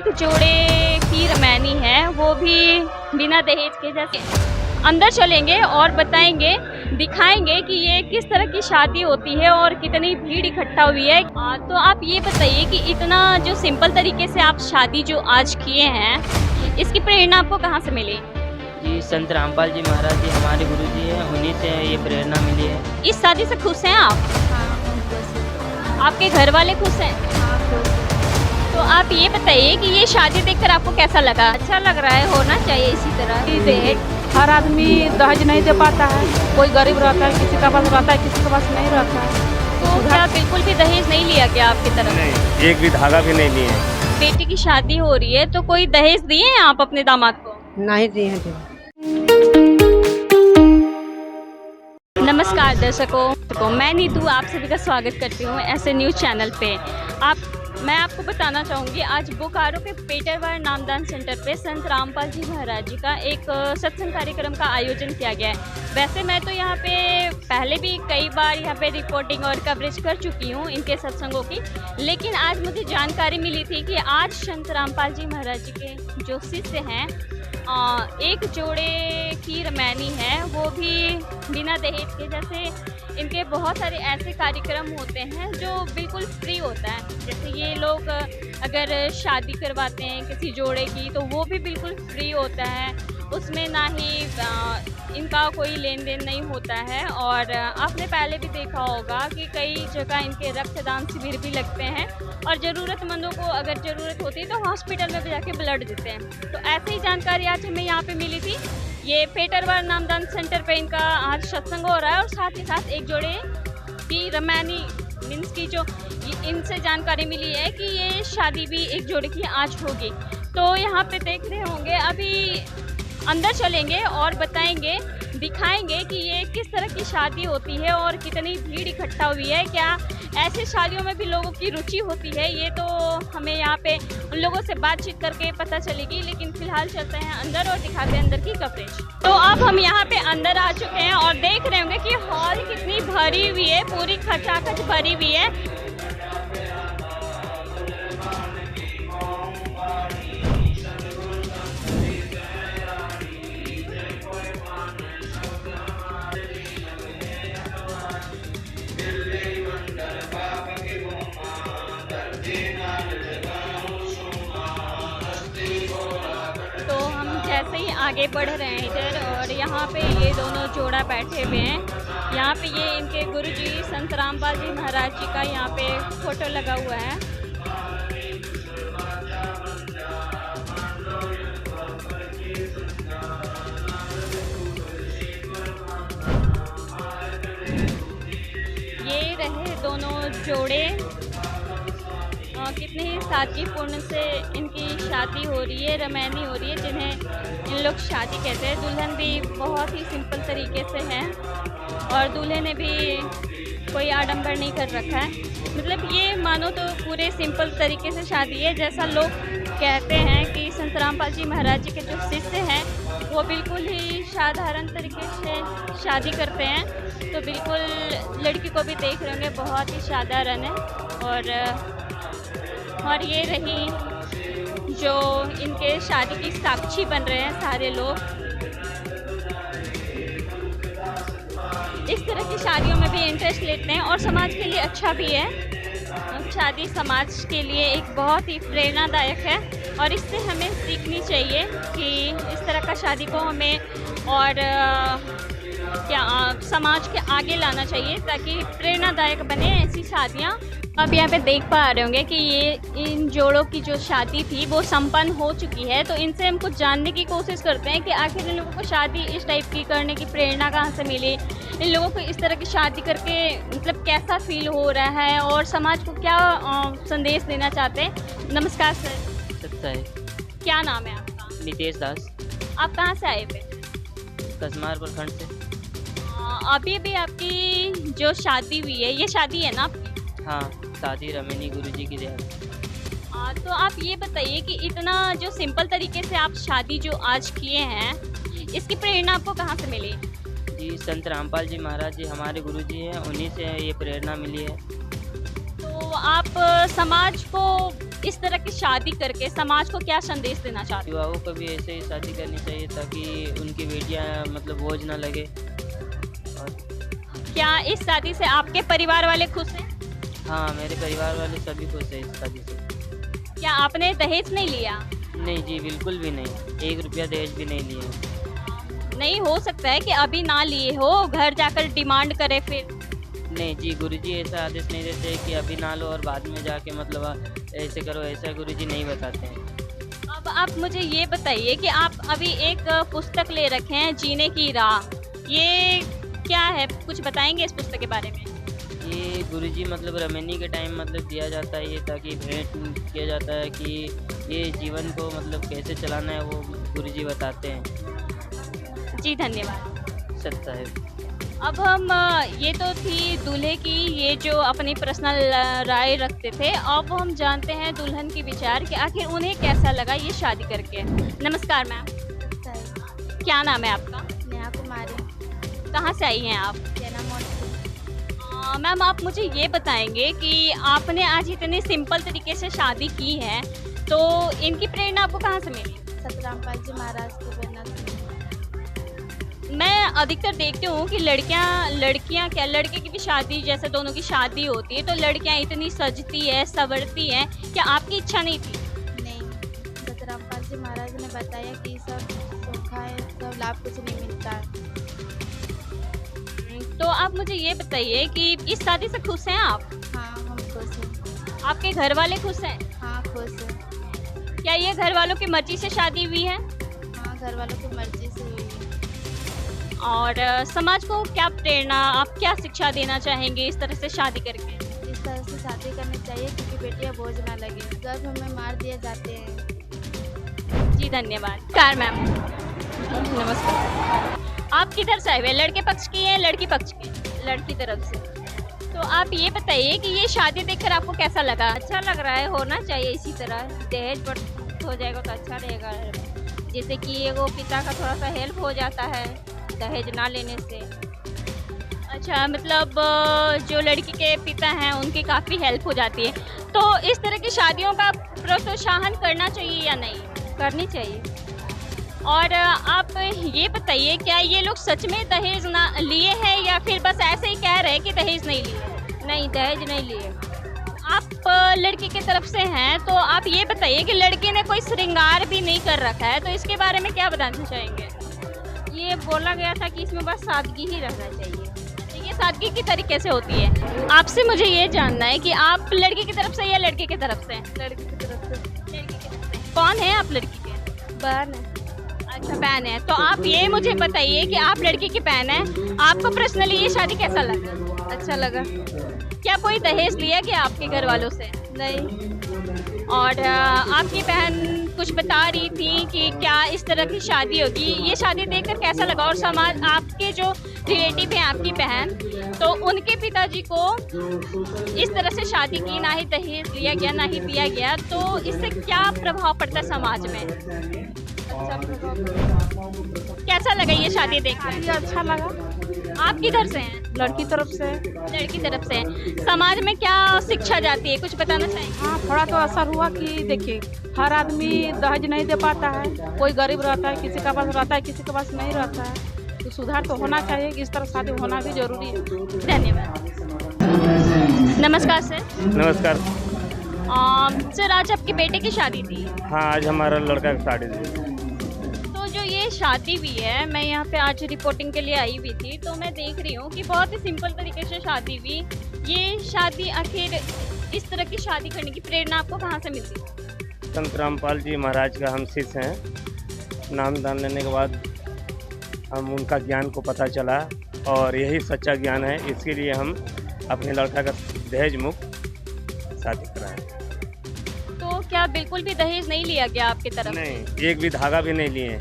एक जोड़े की रमैनी है, वो भी बिना दहेज के। जैसे अंदर चलेंगे और बताएंगे, दिखाएंगे कि ये किस तरह की शादी होती है और कितनी भीड़ इकट्ठा हुई है। तो आप ये बताइए कि इतना जो सिंपल तरीके से आप शादी जो आज किए हैं, इसकी प्रेरणा आपको कहाँ से मिली? जी, संत रामपाल जी महाराज जी हमारे गुरु जी हैं, उन्हीं से ये प्रेरणा मिली है। इस शादी से खुश हैं आप? आपके घर वाले खुश हैं? तो आप ये बताइए कि ये शादी देखकर आपको कैसा लगा? अच्छा लग रहा है, होना चाहिए इसी तरह। दहेज हर आदमी दहेज नहीं दे पाता है, कोई गरीब रहता है, किसी का पास रहता है, किसी के पास नहीं रहता है। तो क्या बिल्कुल भी दहेज नहीं लिया गया आपकी तरफ? नहीं, एक भी धागा भी नहीं लिए। बेटी की शादी हो रही है तो कोई दहेज दिए हैं आप अपने दामाद को? नहीं दिए हैं। नमस्कार दर्शकों, मैं नीतू आप सभी का स्वागत करती हूँ ऐसे न्यूज़ चैनल पे। मैं आपको बताना चाहूँगी, आज बोकारो के पेटरवार नामदान सेंटर पे संत रामपाल जी महाराज जी का एक सत्संग कार्यक्रम का आयोजन किया गया है। वैसे मैं तो यहाँ पे पहले भी कई बार यहाँ पे रिपोर्टिंग और कवरेज कर चुकी हूँ इनके सत्संगों की, लेकिन आज मुझे जानकारी मिली थी कि आज संत रामपाल जी महाराज जी के जो शिष्य हैं, एक जोड़े की रमैनी है, वो भी बिना दहेज के। जैसे इनके बहुत सारे ऐसे कार्यक्रम होते हैं जो बिल्कुल फ्री होता है। जैसे ये लोग अगर शादी करवाते हैं किसी जोड़े की तो वो भी बिल्कुल फ्री होता है, उसमें ना ही इनका कोई लेन देन नहीं होता है। और आपने पहले भी देखा होगा कि कई जगह इनके रक्तदान शिविर भी लगते हैं और ज़रूरतमंदों को अगर ज़रूरत होती है तो हॉस्पिटल में भी जाके ब्लड देते हैं। तो ऐसे ही जानकारी आज हमें यहाँ पे मिली थी। ये पेटरवार नामदान सेंटर पे इनका आज सत्संग हो रहा है और साथ ही साथ एक जोड़े की रमैनी मीन्स की जो इनसे जानकारी मिली है कि ये शादी भी एक जोड़े की आज होगी। तो यहाँ पे देख रहे होंगे, अभी अंदर चलेंगे और बताएंगे, दिखाएंगे कि ये किस तरह की शादी होती है और कितनी भीड़ इकट्ठा हुई है। क्या ऐसे शादियों में भी लोगों की रुचि होती है, ये तो हमें यहाँ पे उन लोगों से बातचीत करके पता चलेगी। लेकिन फिलहाल चलते हैं अंदर और दिखाते हैं अंदर की कवरेज। तो अब हम यहाँ पे अंदर आ चुके हैं और देख रहे होंगे कि हॉल कितनी भरी हुई है, पूरी खचाखच भरी हुई है। जैसे ही आगे बढ़ रहे हैं इधर, और यहाँ पे ये दोनों जोड़ा बैठे हुए हैं। यहाँ पे ये इनके गुरुजी संत रामपाल जी महाराज जी का यहाँ पे फोटो लगा हुआ है। ये रहे दोनों जोड़े, कितने ही सादगीपूर्ण से इनकी शादी हो रही है, रमैनी हो रही है, जिन्हें इन लोग शादी कहते हैं। दुल्हन भी बहुत ही सिंपल तरीके से है और दूल्हे ने भी कोई आडंबर नहीं कर रखा है। मतलब ये मानो तो पूरे सिंपल तरीके से शादी है। जैसा लोग कहते हैं कि संत रामपाल जी महाराज जी के जो शिष्य हैं वो बिल्कुल ही साधारण तरीके से शादी करते हैं। तो बिल्कुल लड़की को भी देख रहे होंगे, बहुत ही साधारण है। और ये रही जो इनके शादी की साक्षी बन रहे हैं सारे लोग। इस तरह की शादियों में भी इंटरेस्ट लेते हैं और समाज के लिए अच्छा भी है। शादी समाज के लिए एक बहुत ही प्रेरणादायक है और इससे हमें सीखनी चाहिए कि इस तरह का शादी को हमें और समाज के आगे लाना चाहिए ताकि प्रेरणादायक बने ऐसी शादियाँ। आप यहाँ पे देख पा रहे होंगे कि ये इन जोड़ों की जो शादी थी वो संपन्न हो चुकी है। तो इनसे हम कुछ जानने की कोशिश करते हैं कि आखिर इन लोगों को शादी इस टाइप की करने की प्रेरणा कहाँ से मिली, इन लोगों को इस तरह की शादी करके मतलब कैसा फील हो रहा है और समाज को क्या संदेश देना चाहते हैं। नमस्कार सर। सत्ता है। क्या नाम है आपका? नितेश दास। आप कहाँ से आए थे? कसमार प्रखंड से। अभी अभी आपकी जो शादी हुई है, ये शादी है ना आपकी? हाँ, शादी रमैनी गुरुजी की दया। तो आप ये बताइए कि इतना जो सिंपल तरीके से आप शादी जो आज किए हैं, इसकी प्रेरणा आपको कहाँ से मिली? जी, संत रामपाल जी महाराज जी हमारे गुरु जी हैं, उन्हीं से ये प्रेरणा मिली है। तो आप समाज को इस तरह की शादी करके समाज को क्या संदेश देना चाहते हो? युवाओं को भी ऐसे ही शादी करनी चाहिए ताकि उनकी बेटियां मतलब बोझ ना लगे। और क्या इस शादी से आपके परिवार वाले खुश हैं? हाँ, मेरे परिवार वाले सभी खुश हैं इस शादी से। क्या आपने दहेज नहीं लिया? नहीं जी, बिल्कुल भी नहीं, 1 रुपया दहेज भी नहीं लिए। नहीं, हो सकता है कि अभी ना लिए हो, घर जाकर डिमांड करे फिर। नहीं जी, गुरुजी ऐसा आदेश नहीं देते कि अभी ना लो और बाद में जाके मतलब ऐसे करो, ऐसा गुरुजी नहीं बताते हैं। अब आप मुझे ये बताइए कि आप अभी एक पुस्तक ले रखे हैं, जीने की राह, ये क्या है? कुछ बताएंगे इस पुस्तक के बारे में? ये गुरुजी मतलब रमैनी के टाइम मतलब दिया जाता है ये, ताकि भेंट किया जाता है कि ये जीवन को मतलब कैसे चलाना है, वो गुरुजी बताते हैं। जी धन्यवाद। सत्ता है। अब हम ये तो थी दूल्हे की, ये जो अपनी पर्सनल राय रखते थे। अब हम जानते हैं दुल्हन की विचार कि आखिर उन्हें कैसा लगा ये शादी करके। नमस्कार मैम, क्या नाम है आपका? नेहा कुमारी। कहाँ से आई हैं आप? जैना मोड़। मैम आप मुझे ये बताएंगे कि आपने आज इतनी सिंपल तरीके से शादी की है, तो इनकी प्रेरणा आपको कहाँ से मिली? सतरामपाल जी महाराज की प्रेरणा से। मैं अधिकतर देखती हूँ कि लड़कियाँ क्या, लड़के की भी शादी, जैसे दोनों की शादी होती है तो लड़कियाँ इतनी सजती है, संवरती हैं, क्या आपकी इच्छा नहीं थी? नहीं, सतरामपाल जी महाराज ने बताया कि सब धोखा है, सब लाभ कुछ नहीं मिलता है। तो आप मुझे ये बताइए कि इस शादी से खुश हैं आप? हाँ, हम खुश हैं। आपके घर वाले खुश हैं? हाँ, खुश हैं। क्या ये घर वालों की मर्जी से शादी हुई है? हाँ, घर वालों की मर्जी से हुई है। और समाज को क्या प्रेरणा, आप क्या शिक्षा देना चाहेंगे इस तरह से शादी करके? इस तरह से शादी करनी चाहिए क्योंकि बेटियां बोझ ना लगे, गर्भ में मार दिए जाते हैं। जी धन्यवाद। कार मैम नमस्कार, आप किधर से आए हुए? लड़के पक्ष की हैं, लड़की पक्ष की? लड़की तरफ से। तो आप ये बताइए कि ये शादी देखकर आपको कैसा लगा? अच्छा लग रहा है, होना चाहिए इसी तरह। दहेज पर हो जाएगा तो अच्छा रहेगा, जैसे कि एगो पिता का थोड़ा सा हेल्प हो जाता है दहेज ना लेने से। अच्छा, मतलब जो लड़की के पिता हैं उनकी काफ़ी हेल्प हो जाती है, तो इस तरह की शादियों का प्रोत्साहन करना चाहिए या नहीं? करनी चाहिए। और आप ये बताइए, क्या ये लोग सच में दहेज ना लिए हैं या फिर बस ऐसे ही कह रहे हैं कि दहेज नहीं लिए? नहीं, दहेज नहीं लिए। आप लड़की की तरफ से हैं, तो आप ये बताइए कि लड़की ने कोई श्रृंगार भी नहीं कर रखा है, तो इसके बारे में क्या बताना चाहेंगे? ये बोला गया था कि इसमें बस सादगी ही रहना चाहिए। ये सादगी की तरीके से होती है। आपसे मुझे ये जानना है कि आप लड़की की तरफ से या लड़के की तरफ से? लड़की की तरफ से। लड़की की तरफ से। कौन है आप लड़की के? बहन है। अच्छा, बहन है। तो आप ये मुझे बताइए कि आप लड़की की बहन है, आपको पर्सनली ये शादी कैसा लगा? अच्छा लगा। क्या कोई दहेज लिया क्या आपके घर वालों से? नहीं। और आपकी बहन कुछ बता रही थी कि क्या इस तरह की शादी होगी, ये शादी देखकर कैसा लगा? और समाज, आपके जो रिलेटिव हैं आपकी बहन, तो उनके पिताजी को इस तरह से शादी की, ना ही दहेज लिया गया ना ही दिया गया, तो इससे क्या प्रभाव पड़ता है समाज में? अच्छा प्रभाव। कैसा लगा ये शादी देखकर? ये अच्छा लगा। आप किधर से हैं? लड़की तरफ से। लड़की तरफ से हैं। समाज में क्या शिक्षा जाती है, कुछ बताना चाहेंगे? हाँ, थोड़ा तो असर हुआ कि देखिए हर आदमी दहेज नहीं दे पाता है, कोई गरीब रहता है, किसी का पास रहता है, किसी के पास नहीं रहता है, तो सुधार तो होना चाहिए कि इस तरह शादी होना भी जरूरी है। धन्यवाद। नमस्कार सर। नमस्कार। सर, आज आपके बेटे की शादी थी। हाँ, आज हमारा लड़का की शादी थी। तो जो ये शादी हुई है, मैं यहाँ पे आज रिपोर्टिंग के लिए आई हुई थी, तो मैं देख रही हूँ कि बहुत ही सिंपल तरीके से शादी हुई। ये शादी, आखिर इस तरह की शादी करने की प्रेरणा आपको कहाँ से मिलती है? संत रामपाल जी महाराज का हम शिष्य हैं। नामदान लेने के बाद हम उनका ज्ञान को पता चला और यही सच्चा ज्ञान है, इसके लिए हम अपने लड़का का दहेज मुक्त शादी कराएं। तो क्या बिल्कुल भी दहेज नहीं लिया गया आपकी तरफ से? नहीं, एक भी धागा भी नहीं लिए।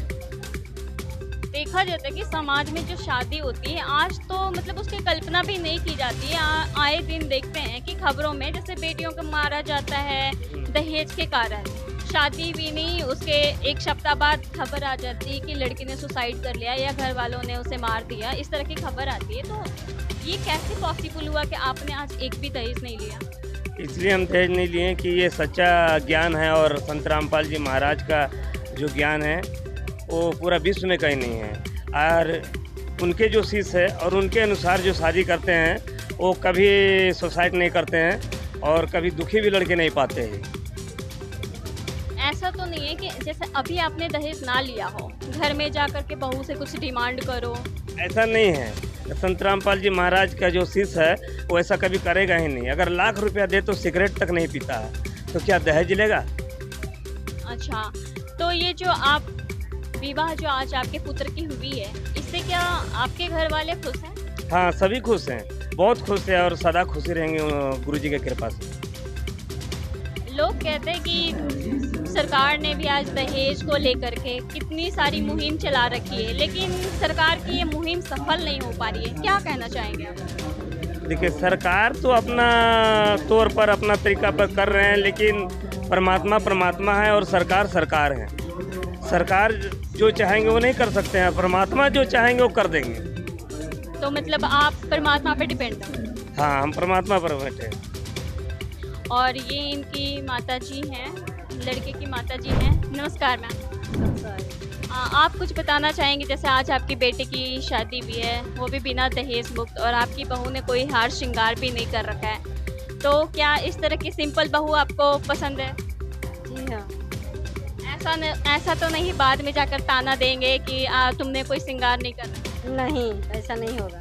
देखा जाता है कि समाज में जो शादी होती है आज तो मतलब उसकी कल्पना भी नहीं की जाती है। आए दिन देखते हैं कि खबरों में जैसे बेटियों को मारा जाता है दहेज के कारण। शादी भी नहीं, उसके एक सप्ताह बाद खबर आ जाती है कि लड़की ने सुसाइड कर लिया या घर वालों ने उसे मार दिया, इस तरह की खबर आती है। तो ये कैसे पॉसिबल हुआ कि आपने आज एक भी दहेज नहीं लिया? इसलिए हम दहेज नहीं लिए कि ये सच्चा ज्ञान है और संत रामपाल जी महाराज का जो ज्ञान है वो पूरा विश्व में कहीं नहीं है। और उनके जो शिष्य है और उनके अनुसार जो शादी करते हैं वो कभी सुसाइड नहीं करते हैं और कभी दुखी भी लड़के नहीं पाते हैं। ऐसा तो नहीं है कि जैसे अभी आपने दहेज ना लिया हो, घर में जा कर के बहू से कुछ डिमांड करो? ऐसा नहीं है। संत रामपाल जी महाराज का जो शिष्य है वो ऐसा कभी करेगा ही नहीं। अगर लाख रुपया दे तो सिगरेट तक नहीं पीता है, तो क्या दहेज लेगा? अच्छा, तो ये जो आप विवाह जो आज आपके पुत्र की हुई है, इससे क्या आपके घर वाले खुश हैं? हाँ, सभी खुश हैं, बहुत खुश हैं और सदा खुशी रहेंगे गुरुजी की कृपा से। लोग कहते हैं कि सरकार ने भी आज दहेज को लेकर के कितनी सारी मुहिम चला रखी है, लेकिन सरकार की ये मुहिम सफल नहीं हो पा रही है, क्या कहना चाहेंगे आप? देखिए, सरकार तो अपना तौर पर अपना तरीका पर कर रहे हैं, लेकिन परमात्मा परमात्मा है और सरकार सरकार है। सरकार जो चाहेंगे वो नहीं कर सकते हैं, परमात्मा जो चाहेंगे वो कर देंगे। तो मतलब आप परमात्मा पे डिपेंड हैं? हाँ, हम परमात्मा पर बैठे। और ये इनकी माता जी हैं, लड़के की माता जी हैं। नमस्कार मैम। आप कुछ बताना चाहेंगे, जैसे आज आपकी बेटे की शादी भी है, वो भी बिना दहेज मुक्त, और आपकी बहू ने कोई हार श्रृंगार भी नहीं कर रखा है, तो क्या इस तरह की सिंपल बहू आपको पसंद है? जी हाँ। ऐसा तो नहीं बाद में जाकर ताना देंगे कि तुमने कोई श्रृंगार नहीं कर रखा? नहीं, ऐसा नहीं होगा।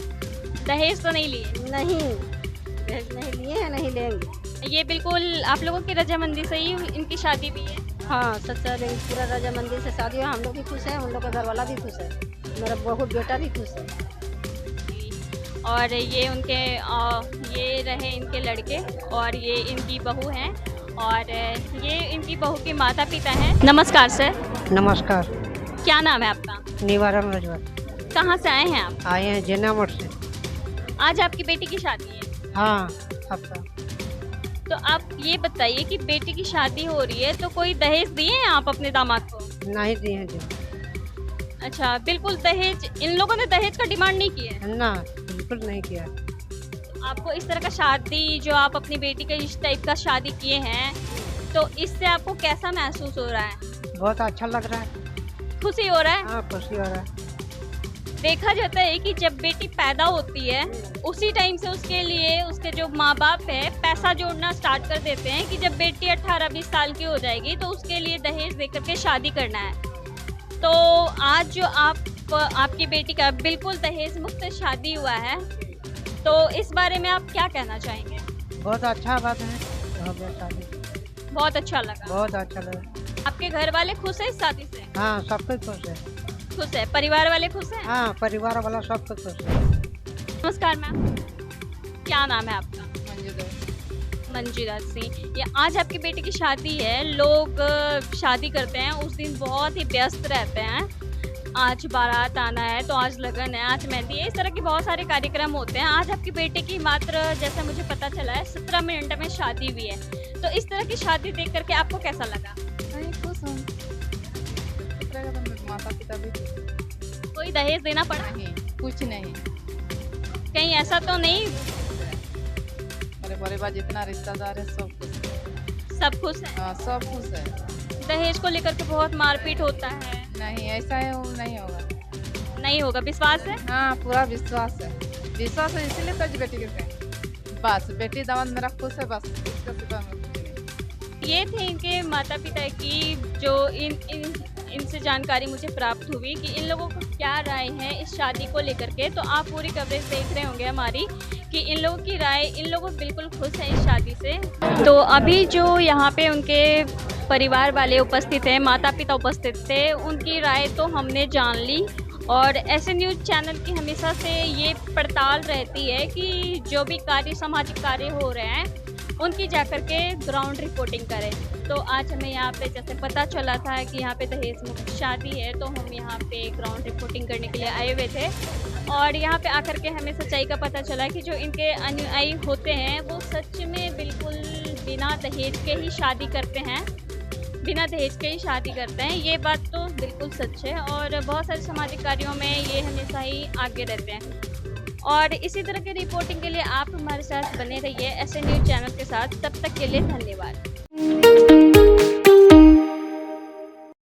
दहेज तो नहीं लिए? नहीं, दहेज नहीं लिए हैं, नहीं लेंगे। ये बिल्कुल आप लोगों की रजामंदी से ही इनकी शादी भी है? हाँ, सच्चा लेंगे, पूरा रजामंदी से शादी है। हम लोग भी खुश हैं, उन लोग का घर वाला भी खुश है, मेरा बहू बेटा भी खुश है। और ये उनके ये रहे इनके लड़के, और ये इनकी बहू हैं, और ये इनकी बहू के माता पिता हैं। नमस्कार सर। नमस्कार। क्या नाम है आपका? निवारण रजवार। कहाँ से आए हैं आप? आए हैं जेनामठ से। आज आपकी बेटी की शादी है? हाँ, आपका। तो आप ये बताइए कि बेटी की शादी हो रही है तो कोई दहेज दिए हैं आप अपने दामाद को? नहीं दिए हैं जी। अच्छा, बिल्कुल दहेज, इन लोगों ने दहेज का डिमांड नहीं किया है? ना, बिल्कुल नहीं किया। आपको इस तरह का शादी, जो आप अपनी बेटी के इस टाइप का शादी किए हैं, तो इससे आपको कैसा महसूस हो रहा है? बहुत अच्छा लग रहा है। खुशी हो रहा है? हाँ, खुशी हो रहा है। देखा जाता है कि जब बेटी पैदा होती है उसी टाइम से उसके लिए उसके जो माँ बाप है पैसा जोड़ना स्टार्ट कर देते हैं कि जब बेटी 18-20 साल की हो जाएगी तो उसके लिए दहेज देकर के शादी करना है। तो आज जो आपकी बेटी का बिल्कुल दहेज मुक्त शादी हुआ है, तो इस बारे में आप क्या कहना चाहेंगे? बहुत अच्छा बात है, शादी बहुत अच्छा लगा। बहुत अच्छा लगा। आपके घर वाले खुश हैं इस शादी से? हाँ, सब कुछ खुश है। खुश है? परिवार वाले खुश हैं? हाँ, परिवार वाला सब कुछ खुश है। नमस्कार मैम, क्या नाम है आपका? मंजूदा सिंह। ये आज आपकी बेटी की शादी है, लोग शादी करते हैं उस दिन बहुत ही व्यस्त रहते हैं। आज बारात आना है, तो आज लगन है, आज मेहंदी है, इस तरह के बहुत सारे कार्यक्रम होते हैं। आज आपकी बेटे की मात्र, जैसा मुझे पता चला है, 17 मिनट में शादी हुई है। तो इस तरह की शादी देख करके आपको कैसा लगा? खुश हूँ। माता पिता भी कोई दहेज देना पड़ा? नहीं, कुछ नहीं। कहीं ऐसा तो नहीं? मेरे परिवार जितना रिश्तेदार है सब खुश है। सब खुश है? हाँ, सब खुश है। दहेज को लेकर के बहुत मारपीट होता है? नहीं, ऐसा है, वो नहीं होगा। नहीं होगा, विश्वास है? हाँ, पूरा विश्वास है। विश्वास है, इसीलिए तो बेटी के बस बेटी दामाद मेरा खुश है, बस इसका सिवा में कुछ नहीं। ये थे इनके माता पिता की जो इनसे जानकारी मुझे प्राप्त हुई कि इन लोगों को क्या राय है इस शादी को लेकर के। तो आप पूरी कवरेज देख रहे होंगे हमारी कि इन लोगों की राय, इन लोग बिल्कुल खुश हैं इस शादी से। तो अभी जो यहाँ पे उनके परिवार वाले उपस्थित हैं, माता पिता उपस्थित थे, उनकी राय तो हमने जान ली। और ऐसे न्यूज़ चैनल की हमेशा से ये पड़ताल रहती है कि जो भी कार्य, सामाजिक कार्य हो रहे हैं, उनकी जाकर के ग्राउंड रिपोर्टिंग करें। तो आज हमें यहाँ पे जैसे पता चला था कि यहाँ पे दहेज मुक्त शादी है, तो हम यहाँ पे ग्राउंड रिपोर्टिंग करने के लिए आए हुए थे। और यहाँ पे आकर के हमें सच्चाई का पता चला कि जो इनके अनुयायी होते हैं वो सच में बिल्कुल बिना दहेज के ही शादी करते हैं, बिना दहेज के ही शादी करते हैं। ये बात तो बिल्कुल सच है, और बहुत सारे सामाजिक कार्यों में ये हमेशा ही आगे रहते हैं। और इसी तरह की रिपोर्टिंग के लिए आप हमारे हमारे साथ बने रहिए ऐसे न्यूज़ चैनल के साथ। तब तक के लिए धन्यवाद।